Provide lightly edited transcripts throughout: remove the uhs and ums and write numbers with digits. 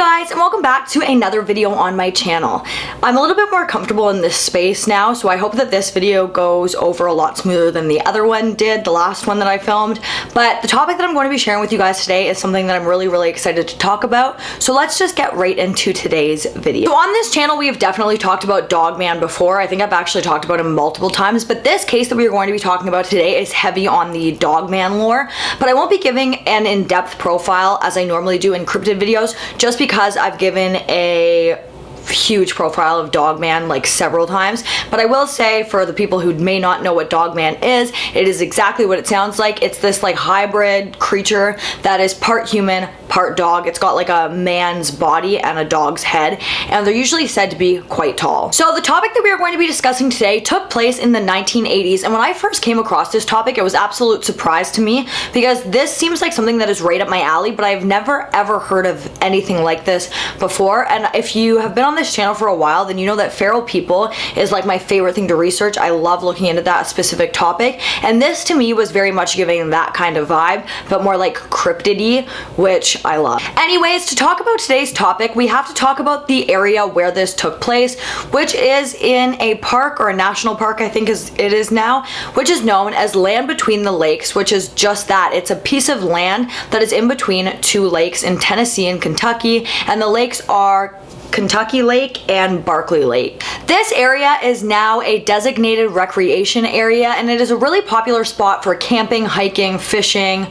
Hey guys, and welcome back to another video on my channel. I'm a little bit more comfortable in this space now, so I hope that this video goes over a lot smoother than the other one did, the last one that I filmed. But the topic that I'm going to be sharing with you guys today is something that I'm really excited to talk about. So let's just get right into today's video. So on this channel, we have definitely talked about Dogman before. I think I've actually talked about him multiple times, but this case that we are going to be talking about today is heavy on the Dogman lore. But I won't be giving an in-depth profile as I normally do in cryptid videos, just because I've given a huge profile of Dogman like several times. But I will say, for the people who may not know what Dogman is, it is exactly what it sounds like. It's this like hybrid creature that is part human, part dog. It's got like a man's body and a dog's head, and they're usually said to be quite tall. So the topic that we are going to be discussing today took place in the 1980s, and when I first came across this topic, it was an absolute surprise to me because this seems like something that is right up my alley, but I've never ever heard of anything like this before. And if you have been on this channel for a while, then you know that feral people is like my favorite thing to research. I love looking into that specific topic, and this to me was very much giving that kind of vibe, but more like cryptid-y, which I love. Anyways, to talk about today's topic, we have to talk about the area where this took place, which is in a park, or a national park I think it is now, which is known as Land Between the Lakes, which is just that. It's a piece of land that is in between two lakes in Tennessee and Kentucky, and the lakes are Kentucky Lake and Barkley Lake. This area is now a designated recreation area, and it is a really popular spot for camping, hiking, fishing,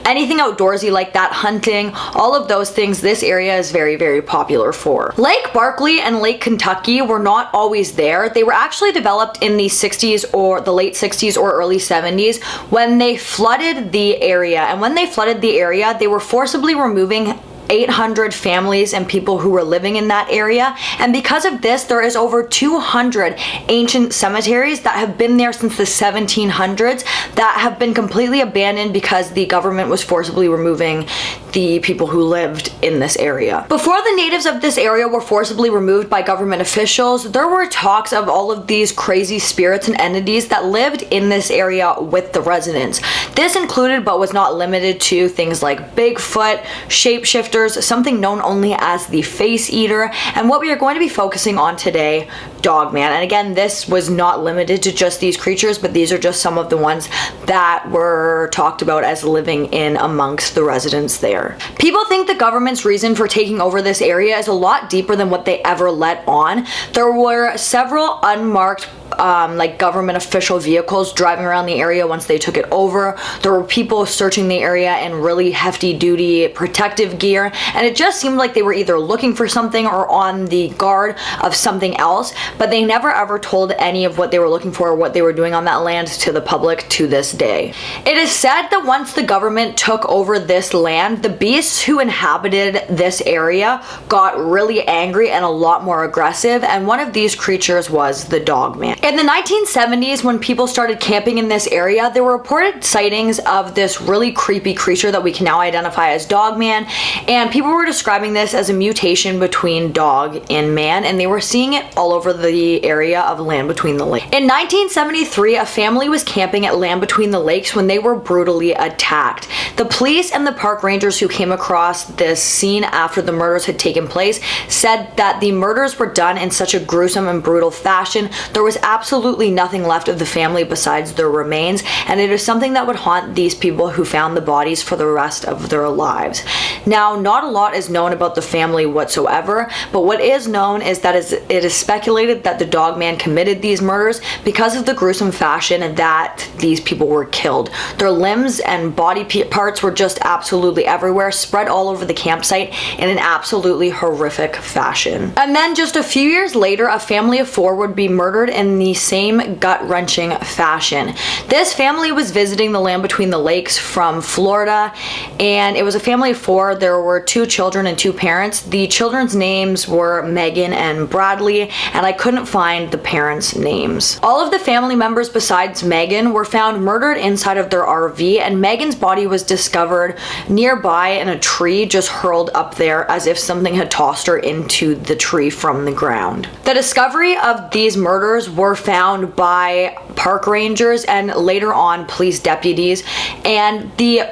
anything outdoorsy like that, hunting, all of those things. This area is very popular for. Lake Barkley and Lake Kentucky were not always there. They were actually developed in the 60s or the late 60s or early 70s when they flooded the area. And when they flooded the area, they were forcibly removing 800 families and people who were living in that area, and because of this, there is over 200 ancient cemeteries that have been there since the 1700s that have been completely abandoned because the government was forcibly removing the people who lived in this area. Before the natives of this area were forcibly removed by government officials, there were talks of all of these crazy spirits and entities that lived in this area with the residents. This included, but was not limited to, things like Bigfoot, shapeshifters, something known only as the Face Eater, and what we are going to be focusing on today, Dogman. And again, this was not limited to just these creatures, but these are just some of the ones that were talked about as living in amongst the residents there. People think the government's reason for taking over this area is a lot deeper than what they ever let on. There were several unmarked like government official vehicles driving around the area once they took it over. There were people searching the area in really hefty duty protective gear, and it just seemed like they were either looking for something or on the guard of something else, but they never ever told any of what they were looking for or what they were doing on that land to the public to this day. It is said that once the government took over this land, the beasts who inhabited this area got really angry and a lot more aggressive, and one of these creatures was the Dogman. In the 1970s, when people started camping in this area, there were reported sightings of this really creepy creature that we can now identify as Dogman, and people were describing this as a mutation between dog and man, and they were seeing it all over the area of Land Between the Lakes. In 1973, a family was camping at Land Between the Lakes when they were brutally attacked. The police and the park rangers who came across this scene after the murders had taken place said that the murders were done in such a gruesome and brutal fashion. There was absolutely nothing left of the family besides their remains, and it is something that would haunt these people who found the bodies for the rest of their lives. Now, not a lot is known about the family whatsoever, but what is known is that it is speculated that the Dogman committed these murders because of the gruesome fashion that these people were killed. Their limbs and body parts were just absolutely everywhere, spread all over the campsite in an absolutely horrific fashion. And then just a few years later, a family of 4 would be murdered in the same gut-wrenching fashion. This family was visiting the Land Between the Lakes from Florida, and it was a family of 4. There were 2 children and 2 parents. The children's names were Megan and Bradley, and I couldn't find the parents' names. All of the family members besides Megan were found murdered inside of their RV, and Megan's body was discovered nearby in a tree, just hurled up there as if something had tossed her into the tree from the ground. The discovery of these murders were found by park rangers and later on police deputies, and the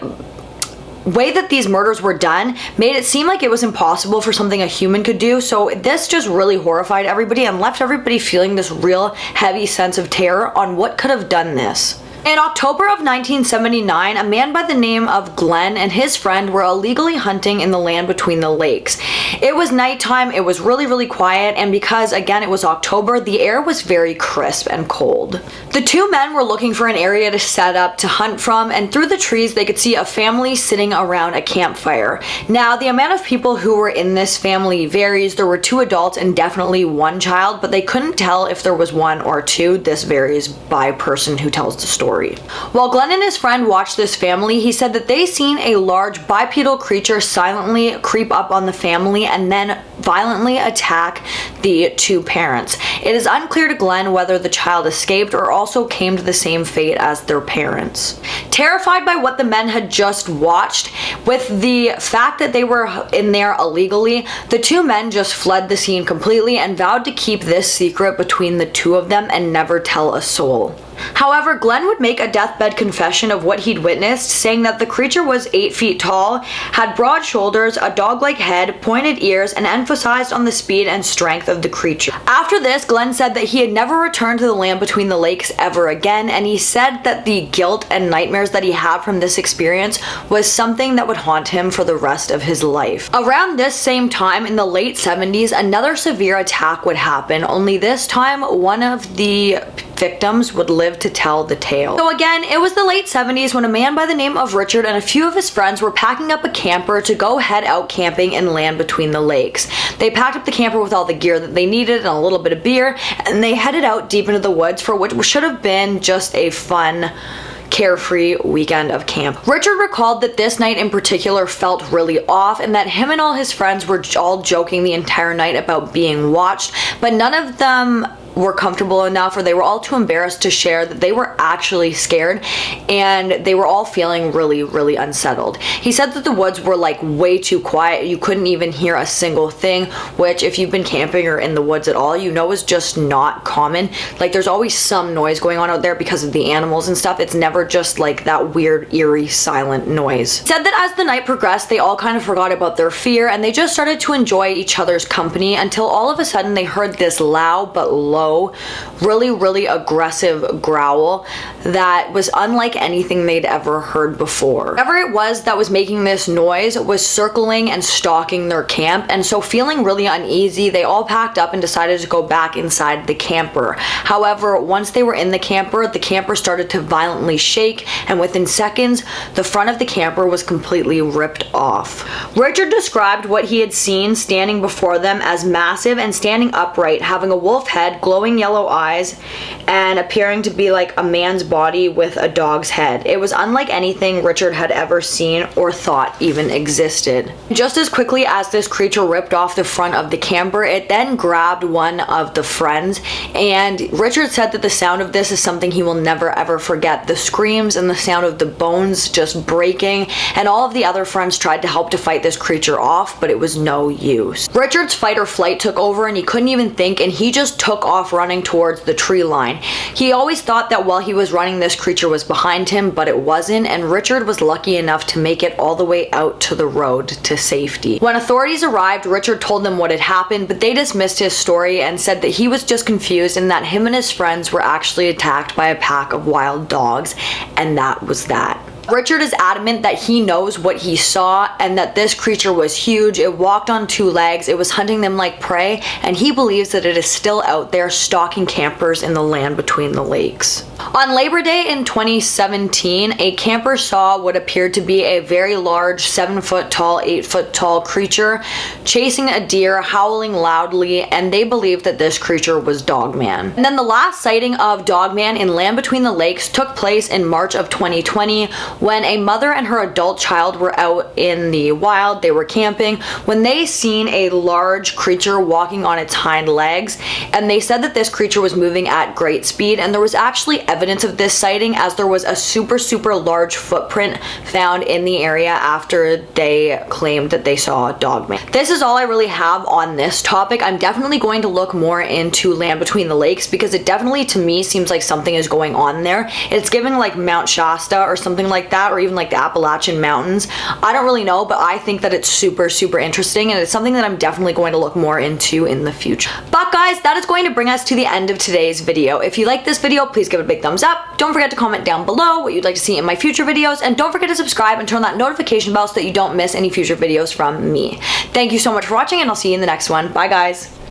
way that these murders were done made it seem like it was impossible for something a human could do, so this just really horrified everybody and left everybody feeling this real heavy sense of terror on what could have done this. In October of 1979, a man by the name of Glenn and his friend were illegally hunting in the land between the lakes. It was nighttime, it was really quiet, and because again it was October, the air was very crisp and cold. The two men were looking for an area to set up to hunt from, and through the trees they could see a family sitting around a campfire. Now, the amount of people who were in this family varies. There were 2 adults and definitely 1 child, but they couldn't tell if there was 1 or 2. This varies by person who tells the story. While Glenn and his friend watched this family, he said that they seen a large bipedal creature silently creep up on the family and then violently attack the 2 parents. It is unclear to Glenn whether the child escaped or also came to the same fate as their parents. Terrified by what the men had just watched, with the fact that they were in there illegally, the 2 men just fled the scene completely and vowed to keep this secret between the 2 of them and never tell a soul. However, Glenn would make a deathbed confession of what he'd witnessed, saying that the creature was 8 feet tall, had broad shoulders, a dog-like head, pointed ears, and emphasized on the speed and strength of the creature. After this, Glenn said that he had never returned to the land between the lakes ever again, and he said that the guilt and nightmares that he had from this experience was something that would haunt him for the rest of his life. Around this same time, in the late 70s, another severe attack would happen, only this time one of the victims would live to tell the tale. So again, it was the late 70s when a man by the name of Richard and a few of his friends were packing up a camper to go head out camping in land between the lakes. They packed up the camper with all the gear that they needed and a little bit of beer, and they headed out deep into the woods for what should have been just a fun, carefree weekend of camp. Richard recalled that this night in particular felt really off and that him and all his friends were all joking the entire night about being watched, but none of them were comfortable enough, or they were all too embarrassed to share that they were actually scared, and they were all feeling really unsettled. He said that the woods were like way too quiet. You couldn't even hear a single thing, which if you've been camping or in the woods at all, you know is just not common. Like, there's always some noise going on out there because of the animals and stuff. It's never just like that weird, eerie, silent noise. He said that as the night progressed, they all kind of forgot about their fear and they just started to enjoy each other's company until all of a sudden they heard this loud but low, really aggressive growl that was unlike anything they'd ever heard before. Whatever it was that was making this noise was circling and stalking their camp, and so feeling really uneasy, they all packed up and decided to go back inside the camper. However, once they were in the camper started to violently shake, and within seconds, the front of the camper was completely ripped off. Richard described what he had seen standing before them as massive and standing upright, having a wolf head, glowing yellow eyes, and appearing to be like a man's body with a dog's head. It was unlike anything Richard had ever seen or thought even existed. Just as quickly as this creature ripped off the front of the camper, it then grabbed one of the friends, and Richard said that the sound of this is something he will never ever forget. The screams and the sound of the bones just breaking, and all of the other friends tried to help to fight this creature off, but it was no use. Richard's fight or flight took over and he couldn't even think, and he just took off running towards the tree line. He always thought that while he was running, this creature was behind him, but it wasn't, and Richard was lucky enough to make it all the way out to the road to safety. When authorities arrived, Richard told them what had happened, but they dismissed his story and said that he was just confused and that him and his friends were actually attacked by a pack of wild dogs, and that was that. Richard is adamant that he knows what he saw and that this creature was huge. It walked on 2 legs, it was hunting them like prey, and he believes that it is still out there stalking campers in the land between the lakes. On Labor Day in 2017, a camper saw what appeared to be a very large 7-foot tall, 8-foot tall creature chasing a deer, howling loudly, and they believed that this creature was Dogman. And then the last sighting of Dogman in land between the lakes took place in March of 2020 when a mother and her adult child were out in the wild. They were camping when they seen a large creature walking on its hind legs, and they said that this creature was moving at great speed, and there was actually evidence of this sighting as there was a super large footprint found in the area after they claimed that they saw Dogman. This is all I really have on this topic. I'm definitely going to look more into land between the lakes because it definitely to me seems like something is going on there. It's giving like Mount Shasta or something like like that, or even like the Appalachian Mountains. I don't really know, but I think that it's super, super interesting, and it's something that I'm definitely going to look more into in the future. But guys, that is going to bring us to the end of today's video. If you like this video, please give it a big thumbs up. Don't forget to comment down below what you'd like to see in my future videos, and don't forget to subscribe and turn on that notification bell so that you don't miss any future videos from me. Thank you so much for watching, and I'll see you in the next one. Bye guys.